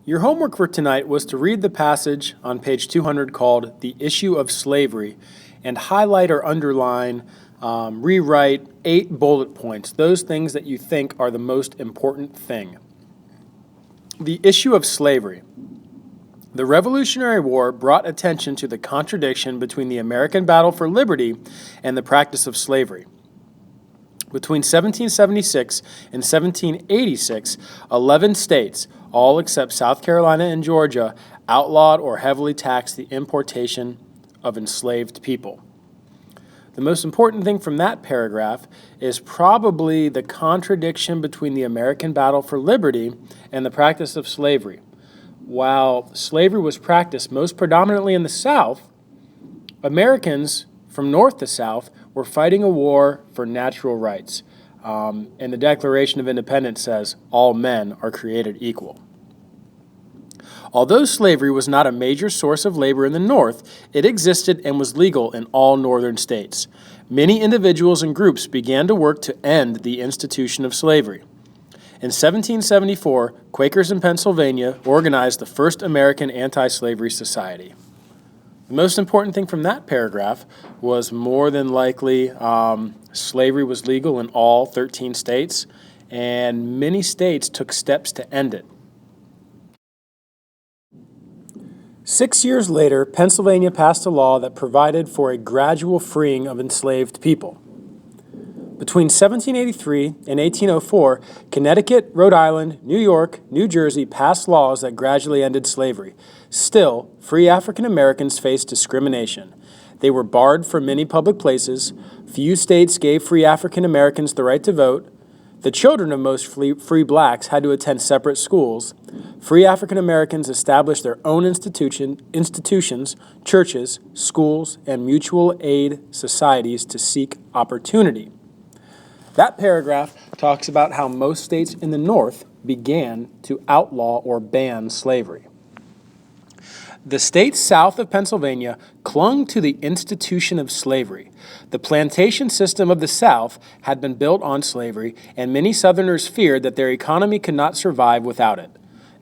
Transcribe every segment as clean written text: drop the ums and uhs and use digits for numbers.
Your homework for tonight was to read the passage on page 200 called The Issue of Slavery and highlight or underline, rewrite 8 bullet points, those things that you think are the most important thing. The issue of slavery. The Revolutionary War brought attention to the contradiction between the American battle for liberty and the practice of slavery. Between 1776 and 1786, 11 states, all except South Carolina and Georgia, outlawed or heavily taxed the importation of enslaved people. The most important thing from that paragraph is probably the contradiction between the American battle for liberty and the practice of slavery. While slavery was practiced most predominantly in the South, Americans from north to south were fighting a war for natural rights. And the Declaration of Independence says, all men are created equal. Although slavery was not a major source of labor in the North, it existed and was legal in all northern states. Many individuals and groups began to work to end the institution of slavery. In 1774, Quakers in Pennsylvania organized the first American Anti-Slavery Society. The most important thing from that paragraph was more than likely slavery was legal in all 13 states, and many states took steps to end it. 6 years later, Pennsylvania passed a law that provided for a gradual freeing of enslaved people. Between 1783 and 1804, Connecticut, Rhode Island, New York, New Jersey passed laws that gradually ended slavery. Still, free African Americans faced discrimination. They were barred from many public places. Few states gave free African Americans the right to vote. The children of most free blacks had to attend separate schools. Free African Americans established their own institutions, churches, schools, and mutual aid societies to seek opportunity. That paragraph talks about how most states in the North began to outlaw or ban slavery. The states south of Pennsylvania clung to the institution of slavery. The plantation system of the South had been built on slavery, and many Southerners feared that their economy could not survive without it.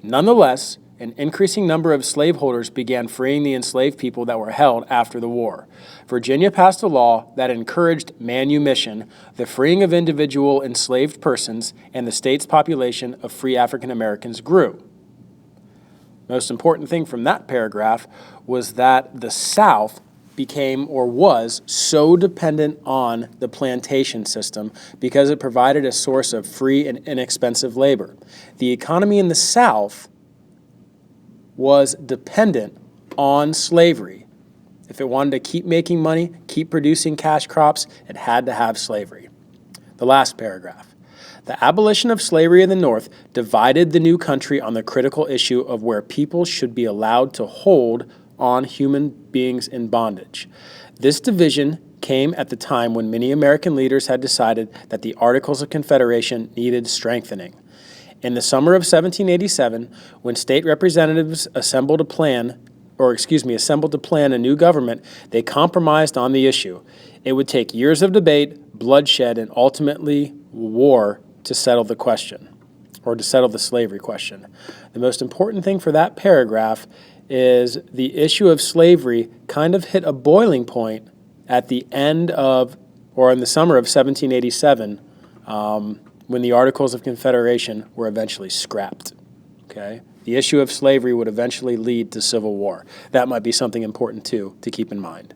Nonetheless, an increasing number of slaveholders began freeing the enslaved people that were held after the war. Virginia passed a law that encouraged manumission, the freeing of individual enslaved persons, and the state's population of free African Americans grew. Most important thing from that paragraph was that the South became or was so dependent on the plantation system because it provided a source of free and inexpensive labor. The economy in the South was dependent on slavery. If it wanted to keep making money, keep producing cash crops, it had to have slavery. The last paragraph. The abolition of slavery in the North divided the new country on the critical issue of where people should be allowed to hold on human beings in bondage. This division came at the time when many American leaders had decided that the Articles of Confederation needed strengthening. In the summer of 1787, when state representatives assembled to plan a new government, they compromised on the issue. It would take years of debate, bloodshed, and ultimately war to settle the question, or to settle the slavery question. The most important thing for that paragraph is the issue of slavery kind of hit a boiling point at the end of, or in the summer of 1787, when the Articles of Confederation were eventually scrapped. Okay? The issue of slavery would eventually lead to civil war. That might be something important too to keep in mind.